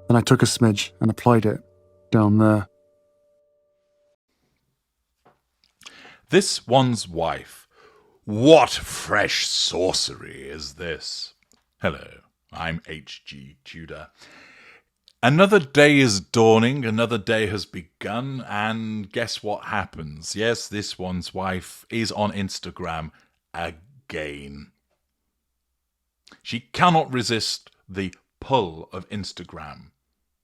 Then I took a smidge and applied it down there. This one's wife. What fresh sorcery is this? Hello, I'm H.G. Tudor. Another day is dawning, another day has begun, and guess what happens? Yes, this one's wife is on Instagram again. She cannot resist the pull of Instagram.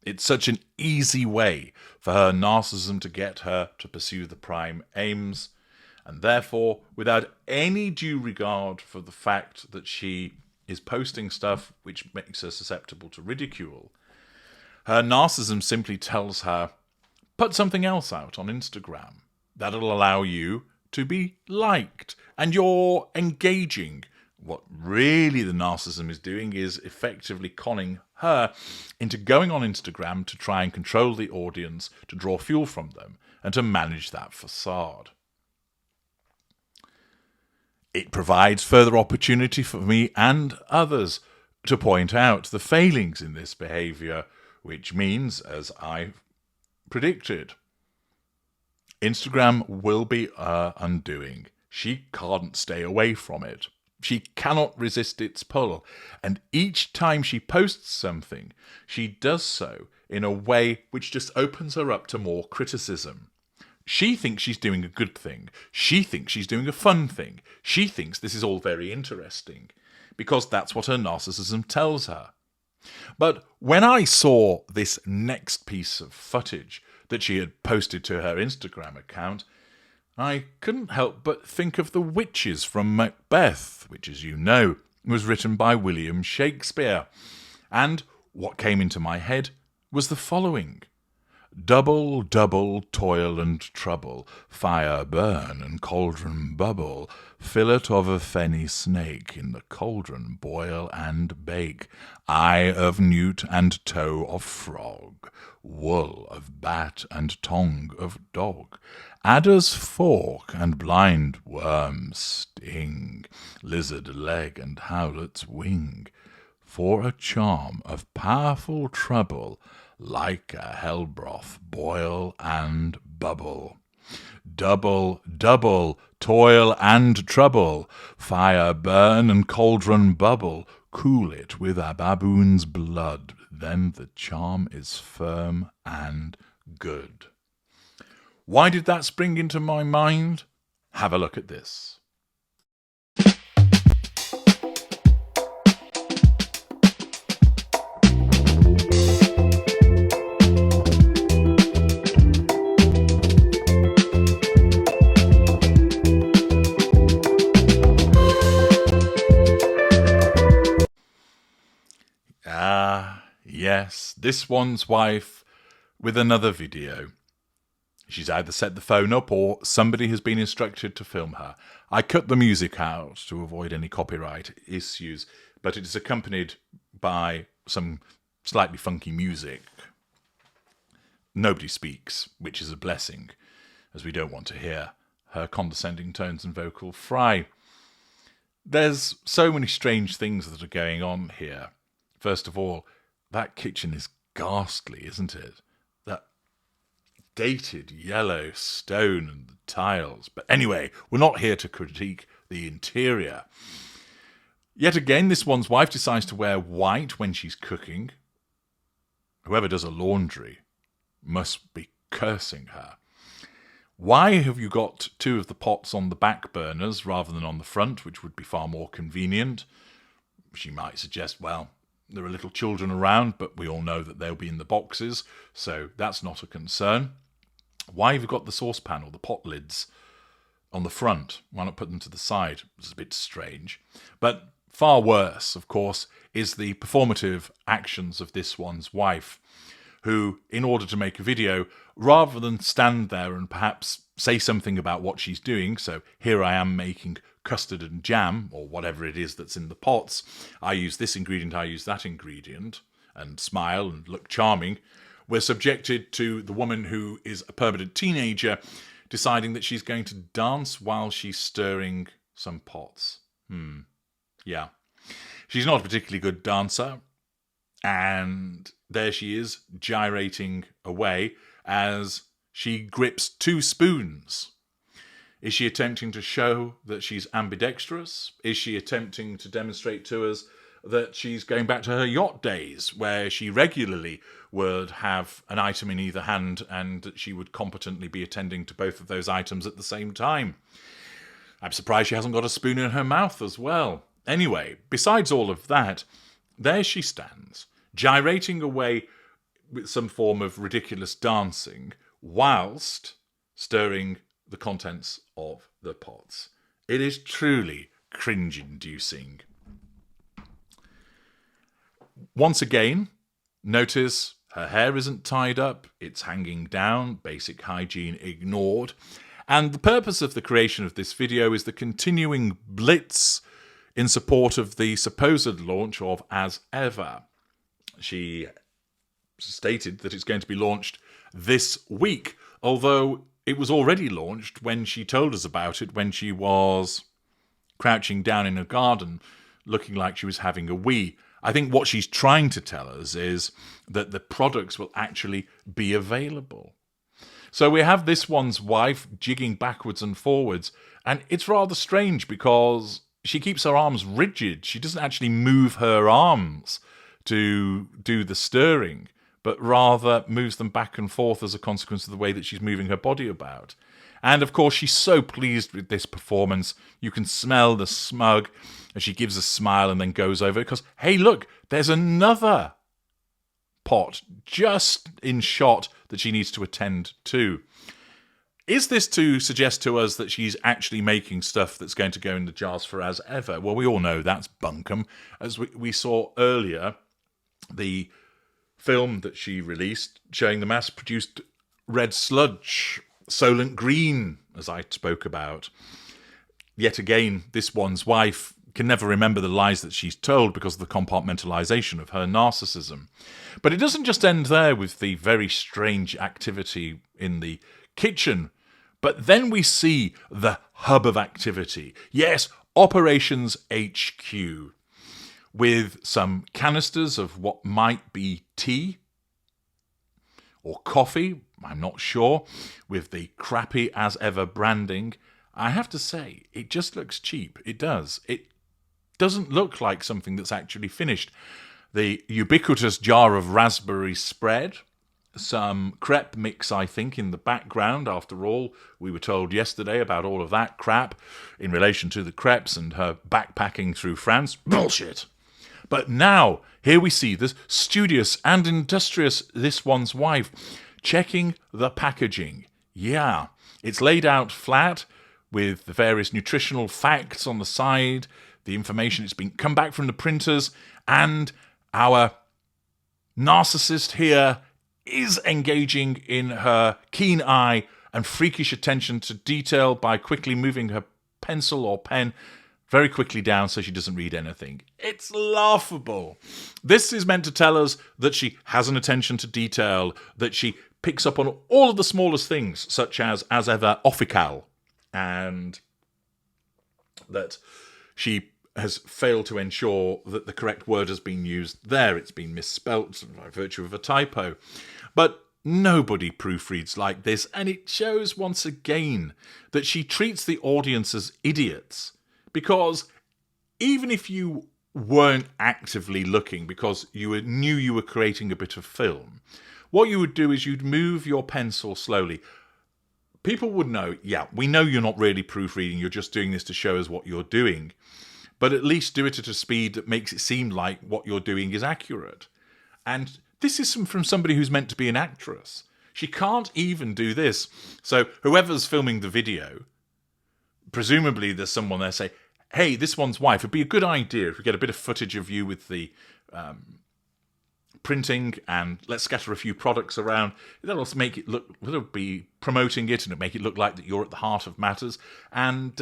It's such an easy way for her narcissism to get her to pursue the prime aims, and therefore, without any due regard for the fact that she is posting stuff which makes her susceptible to ridicule, her narcissism simply tells her, put something else out on Instagram. That'll allow you to be liked, and you're engaging. What really the narcissism is doing is effectively conning her into going on Instagram to try and control the audience, to draw fuel from them, and to manage that facade. It provides further opportunity for me and others to point out the failings in this behaviour, which means, as I've predicted, Instagram will be her undoing. She can't stay away from it. She cannot resist its pull. And each time she posts something, she does so in a way which just opens her up to more criticism. She thinks she's doing a good thing. She thinks she's doing a fun thing. She thinks this is all very interesting, because that's what her narcissism tells her. But when I saw this next piece of footage that she had posted to her Instagram account, I couldn't help but think of the witches from Macbeth, which, as you know, was written by William Shakespeare. And what came into my head was the following. Double, double, toil and trouble, fire burn and cauldron bubble, fillet of a fenny snake, in the cauldron boil and bake, eye of newt and toe of frog, wool of bat and tongue of dog, adder's fork and blind worm's sting, lizard leg and howlet's wing, for a charm of powerful trouble, like a hell broth boil and bubble. Double, double, toil and trouble, fire burn and cauldron bubble, cool it with a baboon's blood, then the charm is firm and good. Why did that spring into my mind? Have a look at this. Yes, this one's wife with another video. She's either set the phone up or somebody has been instructed to film her. I cut the music out to avoid any copyright issues, but it is accompanied by some slightly funky music. Nobody speaks, which is a blessing, as we don't want to hear her condescending tones and vocal fry. There's so many strange things that are going on here. First of all, that kitchen is ghastly, isn't it? That dated yellow stone and the tiles. But anyway, we're not here to critique the interior. Yet again, this one's wife decides to wear white when she's cooking. Whoever does her laundry must be cursing her. Why have you got two of the pots on the back burners rather than on the front, which would be far more convenient? She might suggest, well, there are little children around, but we all know that they'll be in the boxes, so that's not a concern. Why have you got the saucepan or the pot lids on the front? Why not put them to the side? It's a bit strange. But far worse, of course, is the performative actions of this one's wife, who, in order to make a video, rather than stand there and perhaps say something about what she's doing, so here I am making custard and jam, or whatever it is that's in the pots, I use this ingredient, I use that ingredient, and smile and look charming, we're subjected to the woman who is a permanent teenager deciding that she's going to dance while she's stirring some pots. Yeah. She's not a particularly good dancer, And there she is, gyrating away as she grips 2 spoons. Is she attempting to show that she's ambidextrous? Is she attempting to demonstrate to us that she's going back to her yacht days, where she regularly would have an item in either hand and that she would competently be attending to both of those items at the same time? I'm surprised she hasn't got a spoon in her mouth as well. Anyway, besides all of that, there she stands, gyrating away with some form of ridiculous dancing, whilst stirring the contents of the pots. It is truly cringe-inducing. Once again, notice her hair isn't tied up, it's hanging down, basic hygiene ignored. And the purpose of the creation of this video is the continuing blitz in support of the supposed launch of As Ever. She stated that it's going to be launched this week, although it was already launched when she told us about it when she was crouching down in a garden looking like she was having a wee. I think what she's trying to tell us is that the products will actually be available. So we have this one's wife jigging backwards and forwards, and it's rather strange because she keeps her arms rigid. She doesn't actually move her arms to do the stirring, but rather moves them back and forth as a consequence of the way that she's moving her body about. And of course, she's so pleased with this performance. You can smell the smug as she gives a smile and then goes over because, hey, look, there's another pot just in shot that she needs to attend to. Is this to suggest to us that she's actually making stuff that's going to go in the jars for As Ever? Well, we all know that's bunkum. As we saw earlier, the film that she released showing the mass-produced red sludge, Solent Green, as I spoke about. Yet again, this one's wife can never remember the lies that she's told because of the compartmentalization of her narcissism. But it doesn't just end there with the very strange activity in the kitchen, but then we see the hub of activity. Yes, Operations HQ, with some canisters of what might be tea or coffee, I'm not sure, with the crappy As Ever branding. I have to say, it just looks cheap. It does. It doesn't look like something that's actually finished. The ubiquitous jar of raspberry spread, some crepe mix, I think, in the background. After all, we were told yesterday about all of that crap in relation to the crepes and her backpacking through France. Bullshit! But now, here we see this studious and industrious this one's wife checking the packaging. Yeah, it's laid out flat with the various nutritional facts on the side, the information it's been come back from the printers, and our narcissist here is engaging in her keen eye and freakish attention to detail by quickly moving her pencil or pen very quickly down so she doesn't read anything. It's laughable. This is meant to tell us that she has an attention to detail, that she picks up on all of the smallest things, such as ever, official, and that she has failed to ensure that the correct word has been used there. It's been misspelt by virtue of a typo. But nobody proofreads like this, and it shows once again that she treats the audience as idiots. Because even if you weren't actively looking because you knew you were creating a bit of film, what you would do is you'd move your pencil slowly. People would know, yeah, we know you're not really proofreading, you're just doing this to show us what you're doing. But at least do it at a speed that makes it seem like what you're doing is accurate. And this is from somebody who's meant to be an actress. She can't even do this. So whoever's filming the video, presumably there's someone there say, hey, this one's wife, it'd be a good idea if we get a bit of footage of you with the printing and let's scatter a few products around. That'll make it look, it'll be promoting it and it'll make it look like that you're at the heart of matters. And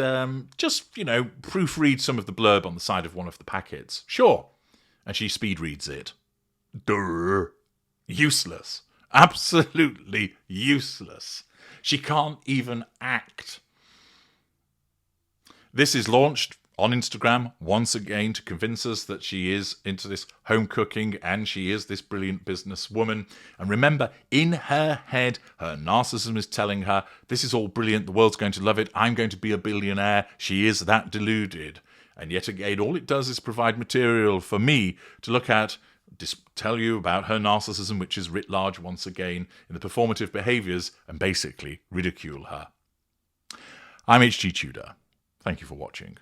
just, proofread some of the blurb on the side of one of the packets. Sure. And she speed reads it. Duh. Useless. Absolutely useless. She can't even act. This is launched on Instagram, once again, to convince us that she is into this home cooking and she is this brilliant businesswoman. And remember, in her head, her narcissism is telling her, this is all brilliant, the world's going to love it, I'm going to be a billionaire. She is that deluded. And yet again, all it does is provide material for me to look at, tell you about her narcissism, which is writ large once again in the performative behaviours, and basically ridicule her. I'm H.G. Tudor. Thank you for watching.